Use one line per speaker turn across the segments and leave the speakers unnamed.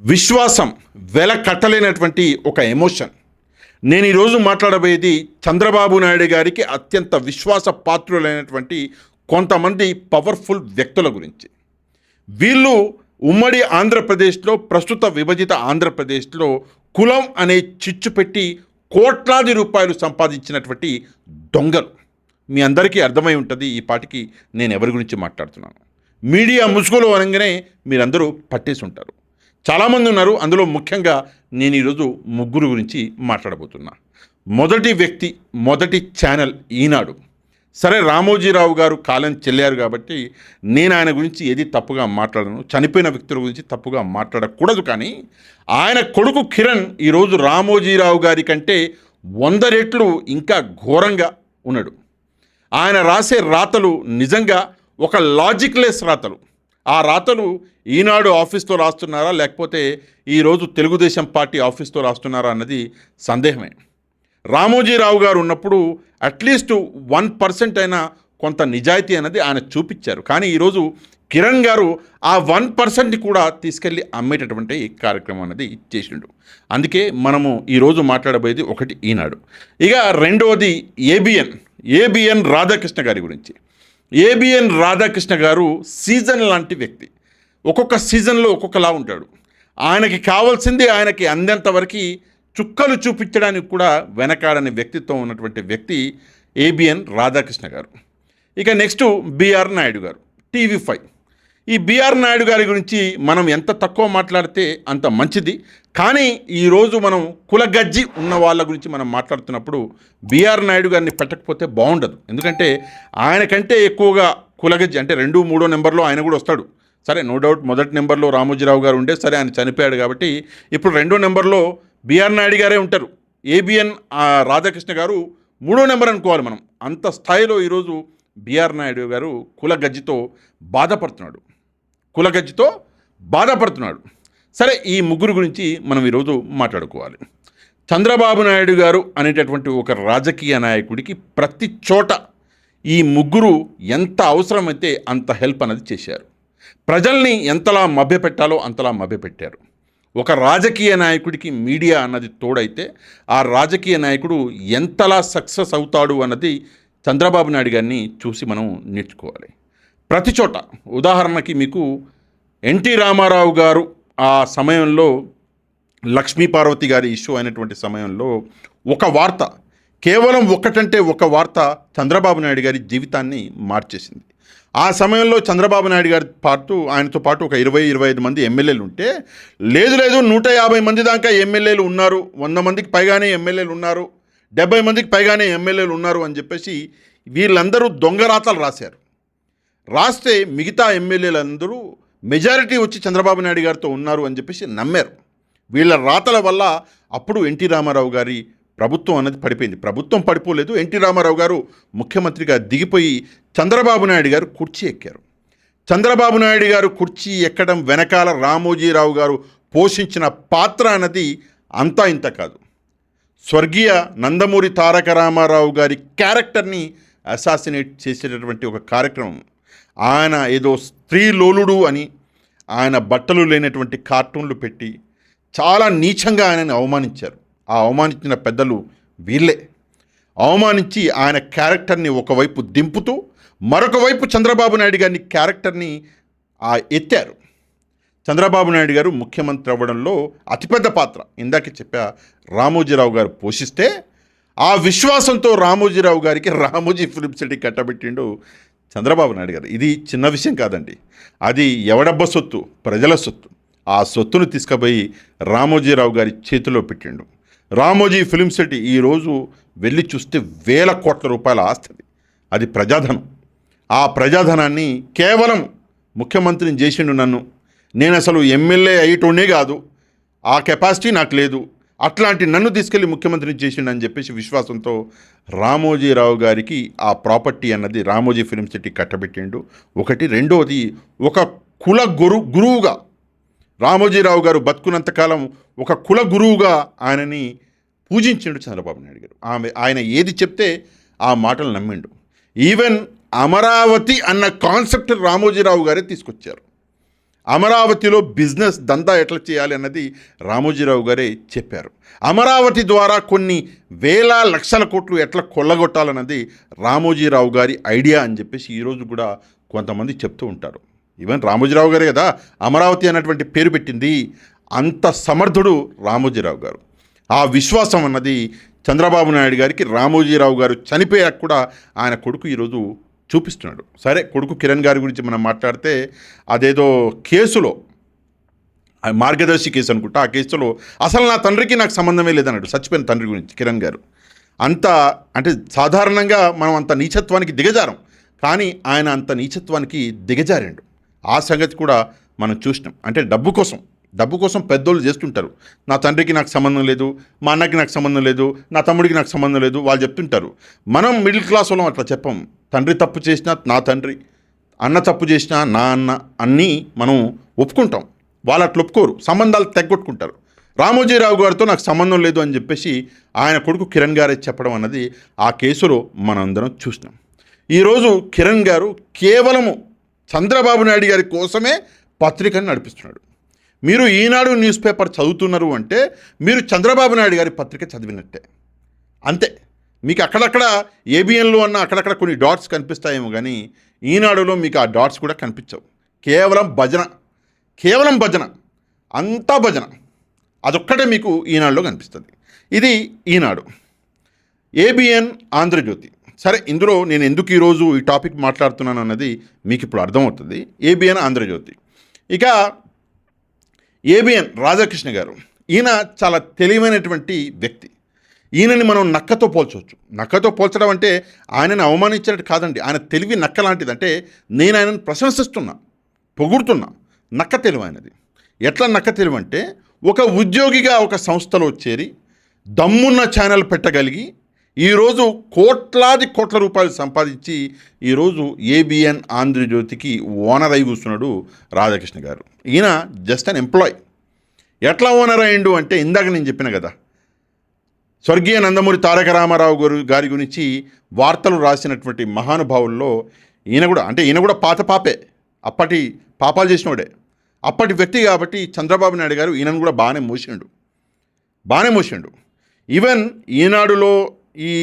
విశ్వాసం వెల కట్టలేనటువంటి ఒక ఎమోషన్. నేను ఈరోజు మాట్లాడబోయేది చంద్రబాబు నాయుడు గారికి అత్యంత విశ్వాస పాత్రులైనటువంటి కొంతమంది పవర్ఫుల్ వ్యక్తుల గురించి. వీళ్ళు ఉమ్మడి ఆంధ్రప్రదేశ్లో, ప్రస్తుత విభజిత ఆంధ్రప్రదేశ్లో కులం అనే చిచ్చు పెట్టి కోట్లాది రూపాయలు సంపాదించినటువంటి దొంగలు. మీ అందరికీ అర్థమై ఉంటుంది ఈ పాటికి నేను ఎవరి గురించి మాట్లాడుతున్నాను. మీడియా ముసుగులో అనగానే మీరందరూ పట్టేసి ఉంటారు. చాలామంది ఉన్నారు. అందులో ముఖ్యంగా నేను ఈరోజు ముగ్గురు గురించి మాట్లాడబోతున్నా. మొదటి వ్యక్తి, మొదటి ఛానల్ ఈనాడు. సరే, రామోజీరావు గారు కాలం చెల్లారు కాబట్టి నేను ఆయన గురించి ఏది తప్పుగా మాట్లాడను, చనిపోయిన వ్యక్తుల గురించి తప్పుగా మాట్లాడకూడదు. కానీ ఆయన కొడుకు కిరణ్ ఈరోజు రామోజీరావు గారి కంటే 100 రెట్లు ఇంకా ఘోరంగా ఉన్నాడు. ఆయన రాసే రాతలు నిజంగా ఒక లాజిక్లెస్ రాతలు. ఆ రాతలు ఈనాడు ఆఫీస్తో రాస్తున్నారా, లేకపోతే ఈరోజు తెలుగుదేశం పార్టీ ఆఫీస్తో రాస్తున్నారా అన్నది సందేహమే. రామోజీరావు గారు ఉన్నప్పుడు అట్లీస్ట్ 1% అయినా కొంత నిజాయితీ అనేది ఆయన చూపించారు. కానీ ఈరోజు కిరణ్ గారు ఆ 1%ని కూడా తీసుకెళ్ళి అమ్మేటటువంటి కార్యక్రమం అనేది చేసిండు. అందుకే మనము ఈరోజు మాట్లాడబోయేది ఒకటి ఈనాడు. ఇక రెండవది ఏబిఎన్ రాధాకృష్ణ గారి గురించి. ఏబిఎన్ రాధాకృష్ణ గారు సీజన్ లాంటి వ్యక్తి. ఒక్కొక్క సీజన్లో ఒక్కొక్కలా ఉంటాడు. ఆయనకి కావాల్సింది ఆయనకి అందేంతవరకు చుక్కలు చూపించడానికి కూడా వెనకాడని వ్యక్తిత్వం ఉన్నటువంటి వ్యక్తి ఏబిఎన్ రాధాకృష్ణ గారు. ఇక నెక్స్ట్ బిఆర్ నాయుడు గారు, టీవీ5. ఈ బిఆర్ నాయుడు గారి గురించి మనం ఎంత తక్కువ మాట్లాడితే అంత మంచిది. కానీ ఈరోజు మనం కులగజ్జి ఉన్న వాళ్ళ గురించి మనం మాట్లాడుతున్నప్పుడు బిఆర్ నాయుడు గారిని పెట్టకపోతే బాగుండదు. ఎందుకంటే ఆయనకంటే ఎక్కువగా కులగజ్జి అంటే 2, 3 నెంబర్లో ఆయన కూడా వస్తాడు. సరే, నో డౌట్ మొదటి నెంబర్లో రామోజీరావు గారు ఉండే, సరే ఆయన చనిపోయాడు కాబట్టి ఇప్పుడు 2వ నెంబర్లో బిఆర్ నాయుడు గారే ఉంటారు. ఏబిఎన్ రాధాకృష్ణ గారు 3వ నెంబర్ అనుకోవాలి మనం. అంత స్థాయిలో ఈరోజు బిఆర్ నాయుడు గారు కులగజ్జితో బాధపడుతున్నాడు. సరే, ఈ ముగ్గురు గురించి మనం ఈరోజు మాట్లాడుకోవాలి. చంద్రబాబు నాయుడు గారు అనేటటువంటి ఒక రాజకీయ నాయకుడికి ప్రతి చోట ఈ ముగ్గురు ఎంత అవసరమైతే అంత హెల్ప్ అనేది చేశారు. ప్రజల్ని ఎంతలా మభ్యపెట్టాలో అంతలా మభ్యపెట్టారు. ఒక రాజకీయ నాయకుడికి మీడియా అన్నది తోడైతే ఆ రాజకీయ నాయకుడు ఎంతలా సక్సెస్ అవుతాడు అన్నది చంద్రబాబు నాయుడు గారిని చూసి మనం నేర్చుకోవాలి. ప్రతి చోట ఉదాహరణకి మీకు ఎన్టీ రామారావు గారు ఆ సమయంలో లక్ష్మీపార్వతి గారి ఇష్యూ అయినటువంటి సమయంలో ఒక వార్త, కేవలం ఒకటంటే ఒక వార్త చంద్రబాబు నాయుడు గారి జీవితాన్ని మార్చేసింది. ఆ సమయంలో చంద్రబాబు నాయుడు గారి ఆయనతో పాటు ఒక 20-25 మంది ఎమ్మెల్యేలు ఉంటే, లేదు 150 మంది దాకా ఎమ్మెల్యేలు ఉన్నారు, 100 మందికి పైగానే ఎమ్మెల్యేలు ఉన్నారు, 70 మందికి పైగానే ఎమ్మెల్యేలు ఉన్నారు అని చెప్పేసి వీళ్ళందరూ దొంగ రాతలు రాస్తే మిగతా ఎమ్మెల్యేలందరూ మెజారిటీ వచ్చి చంద్రబాబు నాయుడు గారితో ఉన్నారు అని చెప్పేసి నమ్మారు. వీళ్ళ రాతల వల్ల అప్పుడు ఎన్టీ రామారావు గారి ప్రభుత్వం అనేది పడిపోయింది. ప్రభుత్వం పడిపోలేదు, ఎన్టీ రామారావు గారు ముఖ్యమంత్రిగా దిగిపోయి చంద్రబాబు నాయుడు గారు కుర్చీ ఎక్కారు. చంద్రబాబు నాయుడు గారు కుర్చీ ఎక్కడం వెనకాల రామోజీరావు గారు పోషించిన పాత్ర అన్నది అంతా ఇంత కాదు. స్వర్గీయ నందమూరి తారక రామారావు గారి క్యారెక్టర్ని అసాసినేట్ చేసేటటువంటి ఒక కార్యక్రమం. ఆయన ఏదో స్త్రీలోలుడు అని ఆయన బట్టలు లేనటువంటి కార్టూన్లు పెట్టి చాలా నీచంగా ఆయనని అవమానించారు. ఆ అవమానించిన పెద్దలు వీళ్ళే. అవమానించి ఆయన క్యారెక్టర్ని ఒకవైపు దింపుతూ మరొక వైపు చంద్రబాబు నాయుడు గారిని క్యారెక్టర్ని ఎత్తారు. చంద్రబాబు నాయుడు గారు ముఖ్యమంత్రి అవ్వడంలో అతిపెద్ద పాత్ర ఇందాక చెప్పా రామోజీరావు గారు పోషిస్తే, ఆ విశ్వాసంతో రామోజీరావు గారికి రామోజీ ఫిలిం సిటీ కట్టబెట్టిండు చంద్రబాబు నాయుడు గారు. ఇది చిన్న విషయం కాదండి. అది ఎవడబ్బ సొత్తు, ప్రజల సొత్తు. ఆ సొత్తును తీసుకుపోయి రామోజీరావు గారి చేతిలో పెట్టిండు. రామోజీ ఫిలిం సిటీ ఈరోజు వెళ్ళి చూస్తే 1000 కోట్ల రూపాయల ఆస్తి. అది ప్రజాధనం. ఆ ప్రజాధనాన్ని కేవలం ముఖ్యమంత్రిని చేసిండు నన్ను, నేను అసలు ఎమ్మెల్యే అయ్యేటోనే కాదు, ఆ కెపాసిటీ నాకు లేదు, అట్లాంటి నన్ను తీసుకెళ్ళి ముఖ్యమంత్రిని చేసిండు అని చెప్పేసి విశ్వాసంతో రామోజీరావు గారికి ఆ ప్రాపర్టీ అన్నది రామోజీ ఫిలిం సిటీ కట్టబెట్టిండు. ఒకటి. రెండోది, ఒక కుల గురువుగా రామోజీరావు గారు బతుకున్నంతకాలం ఒక కుల గురువుగా ఆయనని పూజించిండు చంద్రబాబు నాయుడు గారు. ఆయన ఏది చెప్తే ఆ మాటలు నమ్మిండు. ఈవెన్ అమరావతి అన్న కాన్సెప్ట్ రామోజీరావు గారే తీసుకొచ్చారు. అమరావతిలో బిజినెస్ దందా ఎట్లా చేయాలి అన్నది రామోజీరావు గారే చెప్పారు. అమరావతి ద్వారా కొన్ని వేల లక్షల కోట్లు ఎట్లా కొల్లగొట్టాలన్నది రామోజీరావు గారి ఐడియా అని చెప్పేసి ఈరోజు కూడా కొంతమంది చెప్తూ ఉంటారు. ఈవెన్ రామోజీరావు గారే కదా అమరావతి అన్నటువంటి పేరు పెట్టింది. అంత సమర్థుడు రామోజీరావు గారు. ఆ విశ్వాసం అన్నది చంద్రబాబు నాయుడు గారికి రామోజీరావు గారు చనిపోయాక కూడా ఆయన కొడుకు ఈరోజు చూపిస్తున్నాడు. సరే, కొడుకు కిరణ్ గారి గురించి మనం మాట్లాడితే అదేదో కేసులో మార్గదర్శి కేసు అనుకుంటా, ఆ కేసులో అసలు నా తండ్రికి నాకు సంబంధమే లేదన్నాడు చచ్చిపోయిన తండ్రి గురించి కిరణ్ గారు. అంత అంటే సాధారణంగా మనం అంత నీచత్వానికి దిగజారం, కానీ ఆయన అంత నీచత్వానికి దిగజారాడు. ఆ సంగతి కూడా మనం చూసినాం. అంటే డబ్బు కోసం పెద్దోళ్ళు చేస్తుంటారు. నా తండ్రికి నాకు సంబంధం లేదు, మా అన్నకి నాకు సంబంధం లేదు, నా తమ్ముడికి నాకు సంబంధం లేదు వాళ్ళు చెప్తుంటారు. మనం మిడిల్ క్లాస్ వాళ్ళం అట్లా చెప్పం. తండ్రి తప్పు చేసినా నా తండ్రి, అన్న తప్పు చేసినా నా అన్న, అన్నీ మనం ఒప్పుకుంటాం. వాళ్ళు అట్లా ఒప్పుకోరు, సంబంధాలు తెగొట్టుకుంటారు. రామోజీరావు గారితో నాకు సంబంధం లేదు అని చెప్పేసి ఆయన కొడుకు కిరణ్ గారే చెప్పడం అన్నది ఆ కేసులో మనందరం చూసినాం. ఈరోజు కిరణ్ గారు కేవలము చంద్రబాబు నాయుడు గారి కోసమే పత్రికను నడిపిస్తున్నాడు. మీరు ఈనాడు న్యూస్ పేపర్ చదువుతున్నారు అంటే మీరు చంద్రబాబు నాయుడు గారి పత్రిక చదివినట్టే, అంతే. మీకు అక్కడక్కడ ఏబిఎన్లో అన్న అక్కడక్కడ కొన్ని డాట్స్ కనిపిస్తాయేమో, కానీ ఈనాడులో మీకు ఆ డాట్స్ కూడా కనిపించవు. కేవలం భజన, అంతా భజన, అదొక్కటే మీకు ఈనాడులో కనిపిస్తుంది. ఇది ఈనాడు. ఏబిఎన్ ఆంధ్రజ్యోతి. సరే, ఇందులో నేను ఎందుకు ఈరోజు ఈ టాపిక్ మాట్లాడుతున్నాను అన్నది మీకు ఇప్పుడు అర్థమవుతుంది. ఏబిఎన్ ఆంధ్రజ్యోతి. ఇక ఏబిఎన్ రాధాకృష్ణ గారు, ఈయన చాలా తెలివైనటువంటి వ్యక్తి. ఈయనని మనం నక్కతో పోల్చవచ్చు. నక్కతో పోల్చడం అంటే ఆయనని అవమానించినట్టు కాదండి. ఆయన తెలివి నక్క లాంటిది. అంటే నేను ఆయనను ప్రశంసిస్తున్నా, పొగుడుతున్నా. నక్క తెలివి ఆయనది. ఎట్లా నక్క తెలివి అంటే, ఒక ఉద్యోగిగా ఒక సంస్థలో చేరి దమ్మున్న ఛానల్ పెట్టగలిగి ఈరోజు కోట్ల రూపాయలు సంపాదించి ఈరోజు ఏబిఎన్ ఆంధ్రజ్యోతికి ఓనర్ అయి కూర్చున్నాడు రాధాకృష్ణ గారు. ఈయన జస్ట్ అన్ ఎంప్లాయ్. ఎట్లా ఓనర్ అయ్యిండు అంటే, ఇందాక నేను చెప్పిన కదా, స్వర్గీయ నందమూరి తారక రామారావు గారి గురించి వార్తలు రాసినటువంటి మహానుభావుల్లో ఈయన కూడా పాత పాపే, అప్పటి పాపాలు చేసినోడే, అప్పటి వ్యక్తి. కాబట్టి చంద్రబాబు నాయుడు గారు ఈయనను కూడా బాగానే మోసిండు. ఈవెన్ ఈనాడులో ఈ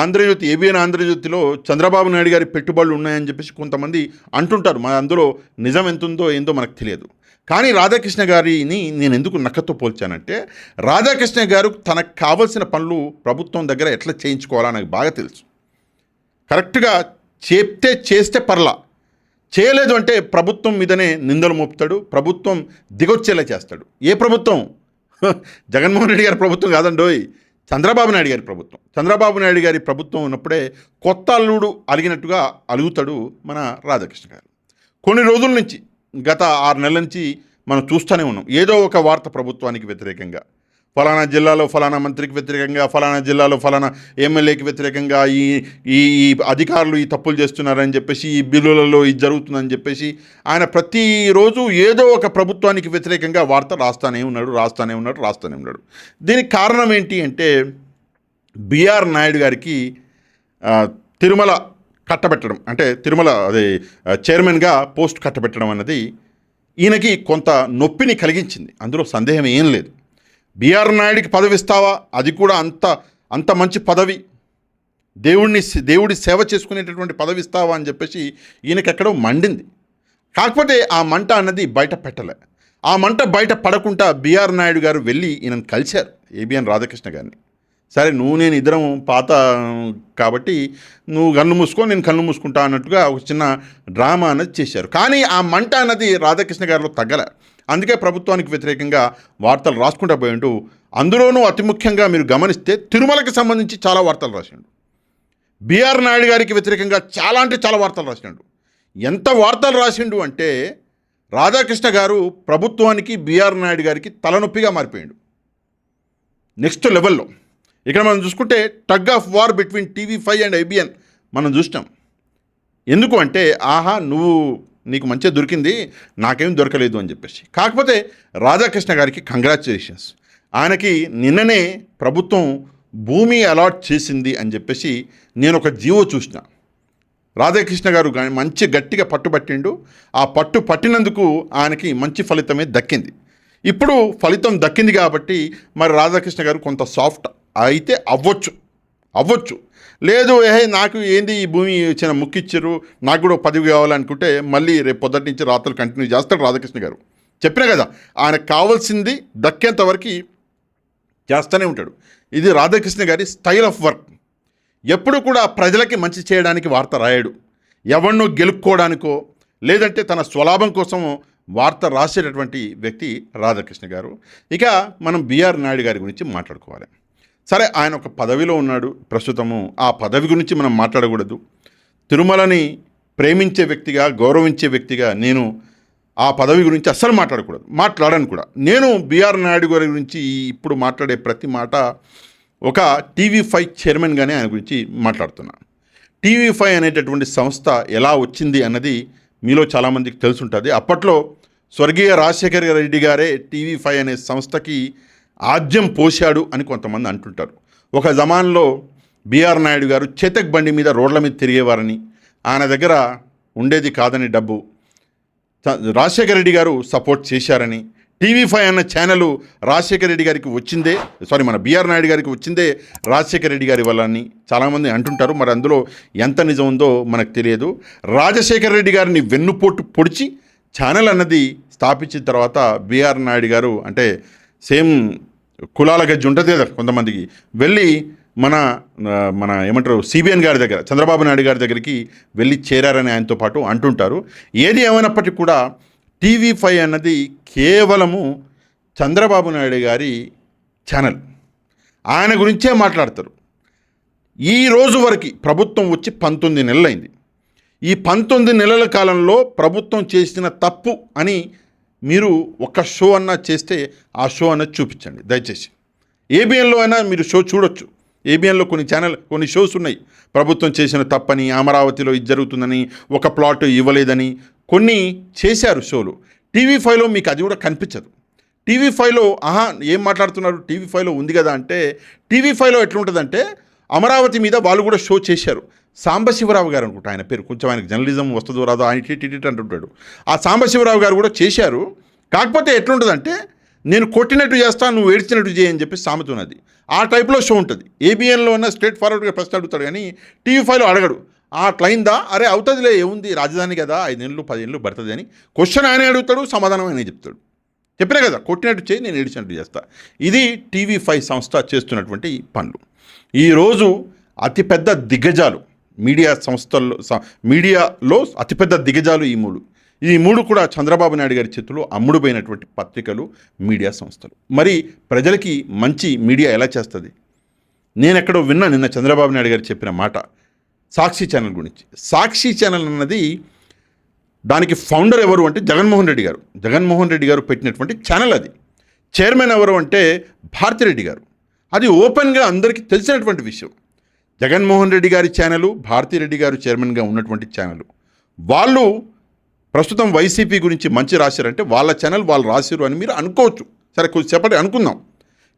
ఆంధ్రజ్యోతి, ఏబిఎన్ ఆంధ్రజ్యోతిలో చంద్రబాబు నాయుడు గారి పెట్టుబడులు ఉన్నాయని చెప్పేసి కొంతమంది అంటుంటారు. మన అందులో నిజం ఎంతుందో ఏందో మనకు తెలియదు. కానీ రాధాకృష్ణ గారిని నేను ఎందుకు నక్కతో పోల్చానంటే, రాధాకృష్ణ గారు తనకు కావలసిన పనులు ప్రభుత్వం దగ్గర ఎట్లా చేయించుకోవాలో నాకు బాగా తెలుసు. కరెక్ట్గా చేస్తే పర్లా, చేయలేదు అంటే ప్రభుత్వం మీదనే నిందలు మోపుతాడు, ప్రభుత్వం దిగొచ్చేలా చేస్తాడు. ఏ ప్రభుత్వం? జగన్మోహన్ రెడ్డి గారి ప్రభుత్వం కాదండోయ్, చంద్రబాబు నాయుడు గారి ప్రభుత్వం. చంద్రబాబు నాయుడు గారి ప్రభుత్వం ఉన్నప్పుడే కొత్త అల్లుడు అలిగినట్టుగా అలుగుతాడు మన రాధాకృష్ణ గారు. కొన్ని రోజుల నుంచి, గత 6 నెలల నుంచి మనం చూస్తూనే ఉన్నాం. ఏదో ఒక వార్త ప్రభుత్వానికి వ్యతిరేకంగా, ఫలానా జిల్లాలో ఫలానా మంత్రికి వ్యతిరేకంగా, ఫలానా జిల్లాలో ఫలానా ఎమ్మెల్యేకి వ్యతిరేకంగా ఈ అధికారులు ఈ తప్పులు చేస్తున్నారని చెప్పేసి, ఈ బిల్లులలో ఇది జరుగుతుందని చెప్పేసి ఆయన ప్రతిరోజు ఏదో ఒక ప్రభుత్వానికి వ్యతిరేకంగా వార్త రాస్తానే ఉన్నాడు. దీనికి కారణం ఏంటి అంటే, బిఆర్ నాయుడు గారికి తిరుమల కట్టబెట్టడం, అంటే తిరుమల చైర్మన్గా పోస్ట్ కట్టబెట్టడం అన్నది ఈయనకి కొంత నొప్పిని కలిగించింది. అందులో సందేహం ఏం లేదు. బిఆర్ నాయుడికి పదవి ఇస్తావా, అది కూడా అంత మంచి పదవి, దేవుడి సేవ చేసుకునేటటువంటి పదవి ఇస్తావా అని చెప్పేసి ఈయనకి ఎక్కడో మండింది. కాకపోతే ఆ మంట అన్నది బయట పెట్టలే. ఆ మంట బయట పడకుండా బిఆర్ నాయుడు గారు వెళ్ళి ఈయనను కలిశారు, ఏబిఎన్ రాధాకృష్ణ గారిని. సరే, నేను ఇద్దరం పాత కాబట్టి నువ్వు కళ్ళు మూసుకో, నేను కళ్ళు మూసుకుంటా అన్నట్టుగా ఒక చిన్న డ్రామా అన్నది చేశారు. కానీ ఆ మంట అన్నది రాధాకృష్ణ గారిలో తగ్గలే. అందుకే ప్రభుత్వానికి వ్యతిరేకంగా వార్తలు రాసుకుంటూ పోయిండు. అందులోనూ అతి ముఖ్యంగా మీరు గమనిస్తే తిరుమలకి సంబంధించి చాలా వార్తలు రాసిండు. బిఆర్ నాయుడు గారికి వ్యతిరేకంగా చాలా వార్తలు రాసిండు. ఎంత వార్తలు రాసిండు అంటే, రాధాకృష్ణ గారు ప్రభుత్వానికి బిఆర్ నాయుడు గారికి తలనొప్పిగా మారిపోయాడు. నెక్స్ట్ లెవెల్లో ఇక్కడ మనం చూసుకుంటే tug of war between TV5 and ABN మనం చూసినాం. ఎందుకు అంటే, నీకు మంచిగా దొరికింది, నాకేం దొరకలేదు అని చెప్పేసి. కాకపోతే రాధాకృష్ణ గారికి కంగ్రాచ్యులేషన్స్. ఆయనకి నిన్ననే ప్రభుత్వం భూమి అలాట్ చేసింది అని చెప్పేసి నేను ఒక జీవో చూసిన. రాధాకృష్ణ గారు మంచి గట్టిగా పట్టుబట్టిండు. ఆ పట్టు పట్టినందుకు ఆయనకి మంచి ఫలితమే దక్కింది. ఇప్పుడు ఫలితం దక్కింది కాబట్టి మరి రాధాకృష్ణ గారు కొంత సాఫ్ట్ అయితే అవ్వచ్చు. లేదు నాకు ఏంది ఈ భూమి ఇచ్చిన ముక్కిచ్చారు, నాకు కూడా పదవి కావాలనుకుంటే మళ్ళీ రేపు పొద్దుటి నుంచి రాత్రులు కంటిన్యూ చేస్తాడు రాధాకృష్ణ గారు. చెప్పినా కదా, ఆయనకు కావాల్సింది దక్కేంత వరకు చేస్తూనే ఉంటాడు. ఇది రాధాకృష్ణ గారి స్టైల్ ఆఫ్ వర్క్. ఎప్పుడు కూడా ప్రజలకి మంచి చేయడానికి వార్త రాయడు, ఎవరినో గెలుక్కోవడానికో లేదంటే తన స్వలాభం కోసమో వార్త రాసేటటువంటి వ్యక్తి రాధాకృష్ణ గారు. ఇక మనం బిఆర్ నాయుడు గారి గురించి మాట్లాడుకోవాలి. సరే, ఆయన ఒక పదవిలో ఉన్నాడు ప్రస్తుతము, ఆ పదవి గురించి మనం మాట్లాడకూడదు. తిరుమలని ప్రేమించే వ్యక్తిగా, గౌరవించే వ్యక్తిగా నేను ఆ పదవి గురించి అస్సలు మాట్లాడను కూడా. నేను బిఆర్ నాయుడు గారి గురించి ఇప్పుడు మాట్లాడే ప్రతి మాట ఒక TV5 చైర్మన్గానే ఆయన గురించి మాట్లాడుతున్నాను. TV5 అనేటటువంటి సంస్థ ఎలా వచ్చింది అన్నది మీలో చాలామందికి తెలుసుంటుంది. అప్పట్లో స్వర్గీయ రాజశేఖర రెడ్డి గారే TV5 అనే సంస్థకి ఆద్యం పోశాడు అని కొంతమంది అంటుంటారు. ఒక జమాన్లో బిఆర్ నాయుడు గారు చేతక్ బండి మీద రోడ్ల మీద తిరిగేవారని, ఆయన దగ్గర ఉండేది కాదని డబ్బు రాజశేఖర రెడ్డి గారు సపోర్ట్ చేశారని, TV5 అన్న ఛానల్ రాజశేఖర రెడ్డి గారికి వచ్చిందే, మన బిఆర్ నాయుడు గారికి వచ్చిందే రాజశేఖర రెడ్డి గారి వల్ల అని చాలామంది అంటుంటారు. మరి అందులో ఎంత నిజం ఉందో మనకు తెలియదు. రాజశేఖర రెడ్డి గారిని వెన్నుపోటు పొడిచి ఛానల్ అన్నది స్థాపించిన తర్వాత బిఆర్ నాయుడు గారు అంటే సేమ్ కులాల గజ్జి ఉంటుంది కదా కొంతమందికి, వెళ్ళి మన ఏమంటారు CBN గారి దగ్గర, చంద్రబాబు నాయుడు గారి దగ్గరికి వెళ్ళి చేరారని ఆయనతో పాటు అంటుంటారు. ఏది ఏమైనప్పటికీ కూడా TV5 అన్నది కేవలము చంద్రబాబు నాయుడు గారి ఛానల్. ఆయన గురించే మాట్లాడతారు. ఈ రోజు వరకు ప్రభుత్వం వచ్చి 19 నెలలైంది. ఈ 19 నెలల కాలంలో ప్రభుత్వం చేసిన తప్పు అని మీరు ఒక షో అన్నా చేస్తే ఆ షో అన్నది చూపించండి దయచేసి. ABNలో అయినా మీరు షో చూడొచ్చు. ABNలో కొన్ని షోస్ ఉన్నాయి. ప్రభుత్వం చేసిన తప్పని, అమరావతిలో ఇది జరుగుతుందని, ఒక ప్లాట్ ఇవ్వలేదని కొన్ని చేశారు షోలు. TV5లో మీకు అది కూడా కనిపించదు. TV5లో ఏం మాట్లాడుతున్నారు, TV5లో ఉంది కదా అంటే, TV5లో ఎట్లుంటుందంటే అమరావతి మీద వాళ్ళు కూడా షో చేశారు. సాంబశివరావు గారు అనుకుంటా ఆయన పేరు, కొంచెం ఆయనకు జర్నలిజం వస్తుందో రాదో ఆయన టిటి అంటుంటాడు. ఆ సాంబశివరావు గారు కూడా చేశారు. కాకపోతే ఎట్లుంటుందంటే, నేను కొట్టినట్టు చేస్తా, నువ్వు ఏడ్చినట్టు చేయని చెప్పి సామెత ఉన్నది. ఆ టైప్లో షో ఉంటుంది. ABNలో ఉన్న స్ట్రేట్ ఫార్వర్డ్గా ప్రశ్న అడుగుతాడు కానీ TV5లో అడగడు. అట్లయిందా, అరే అవుతుందిలే, ఏముంది, రాజధాని కదా, 5 ఏళ్ళు 10 ఏళ్ళు పడుతుంది అని క్వశ్చన్ ఆయనే అడుగుతాడు, సమాధానం ఆయనే చెప్తాడు. చెప్పినా కదా, కొట్టినట్టు చేయి, నేను ఏడ్చినట్టు చేస్తా. ఇది TV5 సంస్థ చేస్తున్నటువంటి పనులు. ఈరోజు అతిపెద్ద దిగ్గజాలు మీడియాలో అతిపెద్ద దిగ్గజాలు ఈ మూడు కూడా చంద్రబాబు నాయుడు గారి చేతిలో అమ్ముడుపోయినటువంటి పత్రికలు, మీడియా సంస్థలు. మరి ప్రజలకి మంచి మీడియా ఎలా చేస్తుంది? నేను ఎక్కడో విన్నా నిన్న చంద్రబాబు నాయుడు గారు చెప్పిన మాట సాక్షి ఛానల్ గురించి. సాక్షి ఛానల్ అన్నది దానికి ఫౌండర్ ఎవరు అంటే జగన్మోహన్ రెడ్డి గారు పెట్టినటువంటి ఛానల్. అది చైర్మన్ ఎవరు అంటే భారతిరెడ్డి గారు. అది ఓపెన్గా అందరికీ తెలిసినటువంటి విషయం. జగన్మోహన్ రెడ్డి గారి ఛానలు, భారతిరెడ్డి గారు చైర్మన్గా ఉన్నటువంటి ఛానల్. వాళ్ళు ప్రస్తుతం వైసీపీ గురించి మంచి రాశారంటే వాళ్ళ ఛానల్ వాళ్ళు రాశారు అని మీరు అనుకోవచ్చు. సరే, కొద్దిసేపటి అనుకుందాం.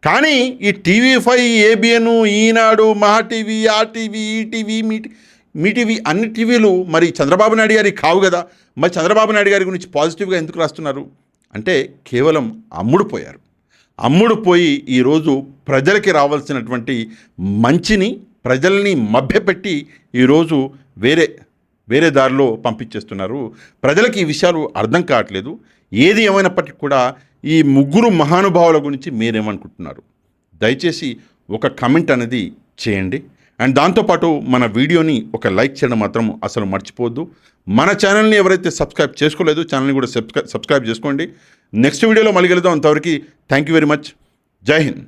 కానీ ఈ TV5, ABN, ఈనాడు, మహాటీవీ, ఆర్టీవీ, ఈటీవీ, మీ టీవీ అన్ని టీవీలు మరి చంద్రబాబు నాయుడు గారి కావు కదా. మరి చంద్రబాబు నాయుడు గారి గురించి పాజిటివ్గా ఎందుకు రాస్తున్నారు అంటే కేవలం అమ్ముడుపోయి ఈరోజు ప్రజలకి రావాల్సినటువంటి మంచిని ప్రజల్ని మభ్యపెట్టి ఈరోజు వేరే దారిలో పంపించేస్తున్నారు. ప్రజలకి ఈ విషయాలు అర్థం కావట్లేదు. ఏది ఏమైనప్పటికీ కూడా ఈ ముగ్గురు మహానుభావుల గురించి మీరేమనుకుంటున్నారు? దయచేసి ఒక కమెంట్ అనేది చేయండి. అండ్ దాంతోపాటు మన వీడియోని ఒక లైక్ చేయడం మాత్రం అసలు మర్చిపోవద్దు. మన ఛానల్ని ఎవరైతే సబ్స్క్రైబ్ చేసుకోలేదో ఛానల్ని కూడా సబ్స్క్రైబ్ చేసుకోండి. నెక్స్ట్ వీడియోలో మళ్ళీ కలుద్దాం. అంతవరకు థ్యాంక్ యూ వెరీ మచ్. జై హింద్.